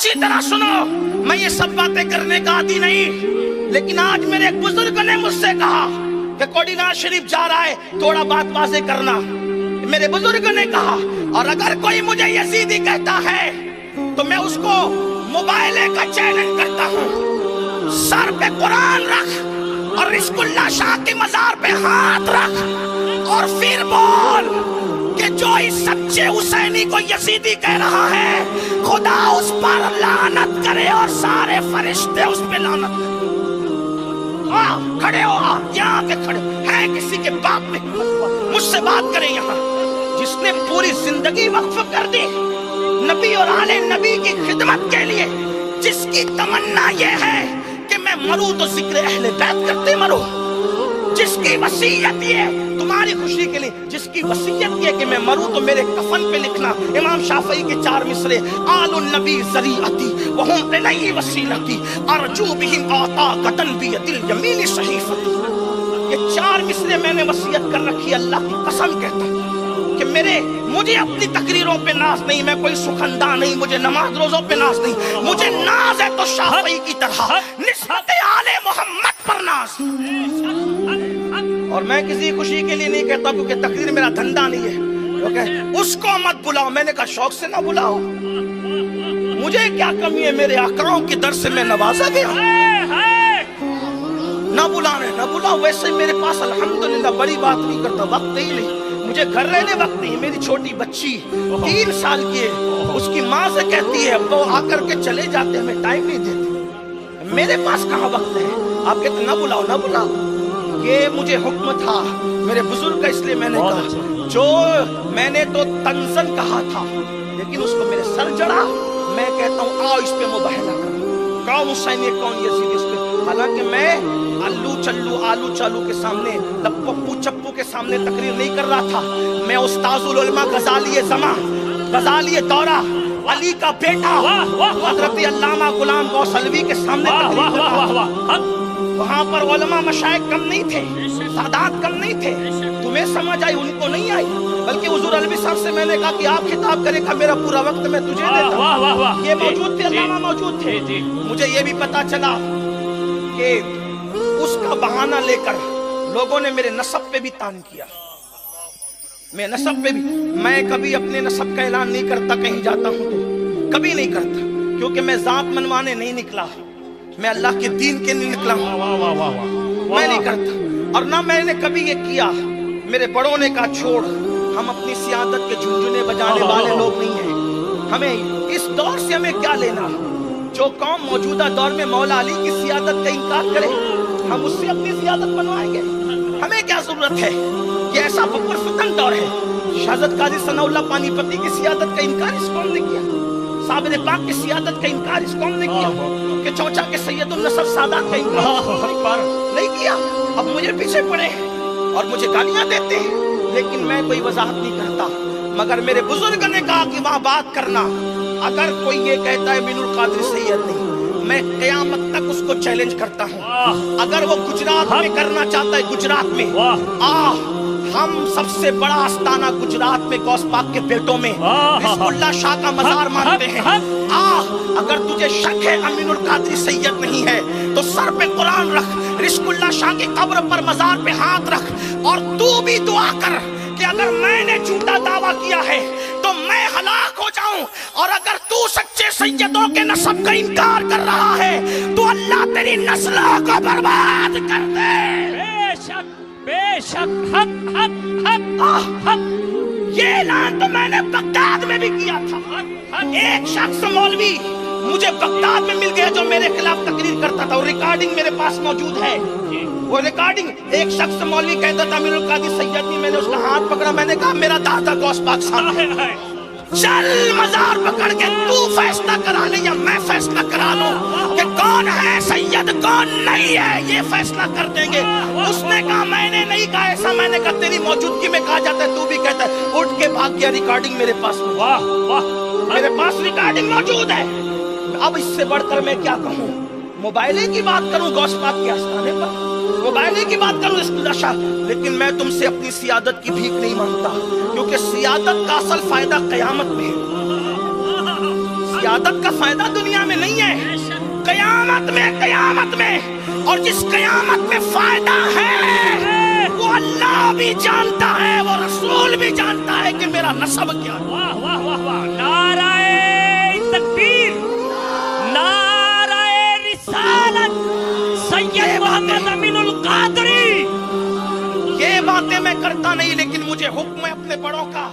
اچھی طرح سنو، میں یہ سب باتیں کرنے کا عادی نہیں، لیکن آج میرے ایک بزرگ نے مجھ سے کہا کہ کوڈی نواز شریف جا رہا ہے، تھوڑا بات واضح کرنا۔ میرے بزرگ نے کہا، اور اگر کوئی مجھے یزیدی کہتا ہے تو میں اس کو موبائل کا چیلنج کرتا ہوں، سر پہ قرآن رکھ اور رزق اللہ شاہ کی مزار پہ ہاتھ رکھ اور پھر بول کہ جو اس سچے حسینی کو یزیدی کہہ رہا ہے، خدا اس پر لعنت کرے اور سارے فرشتے اس پہ لعنت کرے۔ کھڑے ہو، یہاں کے کھڑے ہیں، کسی کے باپ میں مجھ سے بات کریں یہاں، جس نے پوری زندگی وقف کر دی نبی اور آل نبی کی خدمت کے لیے، جس کی تمنا یہ ہے کہ میں مروں تو ذکر اہل بیت کرتے مروں، جس کی وصیت یہ تمہاری خوشی کے لیے، جس کی وصیت یہ کہ میں مروں تو میرے کفن پہ لکھنا امام شافعی کے 4 مصرے، آل النبی ذریعتی وہم الیہ وسیلتی ارجو بہم عطاء بید الیمین صحیفتی۔ یہ 4 مصرے میں نے وصیت کر رکھی، اللہ کی قسم کہتا ہوں کہ مجھے اپنی تقریروں پہ ناز نہیں، میں کوئی سخندہ نہیں، مجھے نماز روزوں پہ ناز نہیں، مجھے ناز ہے تو شافعی کی طرح نسبت آل محمد پر ناز۔ اور میں کسی خوشی کے لیے نہیں کہتا کیونکہ تقریر میرا دھندا نہیں ہے، کیونکہ اس کو مت بلاؤ، میں نے کہا شوق سے نہ بلاؤ، مجھے کیا کمی ہے، میرے آقاؤں کی در سے میں نوازا گیا، نہ بلاؤ، ویسے میرے پاس الحمدللہ بڑی بات نہیں کرتا، وقت ہی نہیں، مجھے گھر رہنے وقت نہیں، میری چھوٹی بچی 3 سال کی ہے، اس کی ماں سے کہتی ہے ابا آ کر کے چلے جاتے، ہمیں ٹائم نہیں دیتے، میرے پاس کہاں وقت ہے، آپ کہتے نہ بلاؤ، یہ مجھے حکم تھا میرے بزرگ کا، اس لیے میں نے کہا، جو میں نے تو تنزن کہا تھا لیکن اس کو میرے سر جڑا، میں کہتا ہوں آؤ اس پہ مباہلہ کرو، کون حسین ہے کون یزید، اس پہ، حالانکہ میں آلو چالو کے سامنے، پپو چپو کے سامنے تقریر نہیں کر رہا تھا، میں استاذ العلماء غزالی زمان، غزالی دورہ، علی کا بیٹا حضرت علامہ غلام غوث علوی کے سامنے تقریر کر رہا تھا، وہاں پر علماء مشائخ کم نہیں تھے، سادات کم نہیں تھے، تمہیں سمجھ آئی ان کو نہیں آئی، بلکہ حضور علوی صاحب سے میں نے کہا کہ آپ خطاب کرے گا، میرا پورا وقت میں تجھے دیتا ہوں، یہ موجود تھے، علامہ موجود تھے، مجھے یہ بھی پتا چلا کہ اس کا بہانہ لے کر لوگوں نے میرے نسب پہ بھی تان کیا، میں کبھی اپنے نسب کا اعلان نہیں کرتا، کہیں جاتا ہوں تو کبھی نہیں کرتا، کیونکہ میں ذات منوانے نہیں نکلا، میں اللہ کے دین کے نہیں نکلا ہوں، میں نہیں کرتا، اور نہ میں نے کبھی یہ کیا، میرے بڑوں نے کہا چھوڑ، ہم اپنی سیادت کے جھنجھنے بجانے والے لوگ نہیں ہیں، ہمیں اس دور سے ہمیں کیا لینا، جو قوم موجودہ دور میں مولا علی کی سیادت کا انکار کرے، ہم اس سے اپنی سیادت بنوائیں گے، ہمیں کیا ضرورت ہے، یہ ایسا بکر فتن دور ہے، شہزاد قاضی ثناء اللہ پانی پتی کی سیادت کا انکار اس قوم نے کیا، صابر پاک کی سیادت کا انکار اس قوم نے کیا، کہ چوچا کے سید النصر سادات کا انکار نہیں کیا، اب مجھے پیچھے پڑے اور مجھے گالیاں دیتے ہیں، لیکن میں کوئی وضاحت نہیں کرتا، مگر میرے بزرگ نے کہا کہ وہاں بات کرنا، اگر کوئی یہ کہتا ہے مین القادری سید نہیں، میں قیامت تک اس کو چیلنج کرتا ہوں، اگر وہ گجرات میں کرنا چاہتا ہے، گجرات میں ہم سب سے بڑا آستانہ گجرات میں غوث پاک کے بیٹوں میں رزق اللہ شاہ کا مزار مانتے ہیں، اگر تجھے شک ہے امین القادری سید نہیں ہے تو سر پہ قرآن رکھ، رزق اللہ شاہ کی قبر پر مزار پہ ہاتھ رکھ، اور تو بھی دعا کر کہ اگر میں نے جھوٹا دعویٰ کیا ہے تو میں ہلاک ہو جاؤں، اور اگر تو سچے سیدوں کے نسب کا انکار کر رہا ہے تو اللہ تیری نسلوں کو برباد کر دے۔ بے شک حق، یہ اعلان تو میں نے بغداد میں بھی کیا تھا، ایک شخص مولوی مجھے بغداد میں مل گیا جو میرے خلاف تقریر کرتا تھا، اور ریکارڈنگ میرے پاس موجود ہے، وہ ریکارڈنگ، ایک شخص مولوی کہتا تھا امین القادری سید نہیں، میں نے اس کا ہاتھ پکڑا، میں نے کہا میرا دادا غوث پاک سامنے ہے، چل مزار پکڑ کے تو فیصلہ کرا لے یا میں فیصلہ کرا لوں کہ کون ہے سید کون نہیں ہے، یہ فیصلہ کر دیں گے۔ اس نے کہا میں نے نہیں کہا ایسا، میں نے کہا تیری موجودگی میں کہا جاتا ہے، تو بھی کہتا ہے، اٹھ کے بھاگ گیا، ریکارڈنگ میرے پاس، میرے پاس ریکارڈنگ موجود ہے، اب اس سے بڑھ کر میں کیا کہوں، موبائلے کی بات کروں غوث پاک کے آستانے پر، موبائلے کی بات کروں رسول اللہ شاہ، لیکن میں تم سے اپنی سیادت کی بھیک نہیں مانگتا، کیونکہ سیادت کا اصل فائدہ قیامت میں ہے، عبادت کا فائدہ دنیا میں نہیں ہے، قیامت میں اور جس قیامت میں فائدہ ہے وہ اللہ بھی جانتا ہے، وہ رسول بھی جانتا ہے کہ میرا نسب کیا ہے۔ واہ واہ واہ واہ، نعرہ تکبیر، نعرہ رسالت، سید محمد امین القادری۔ یہ باتیں میں کرتا نہیں، لیکن مجھے حکم ہے اپنے بڑوں کا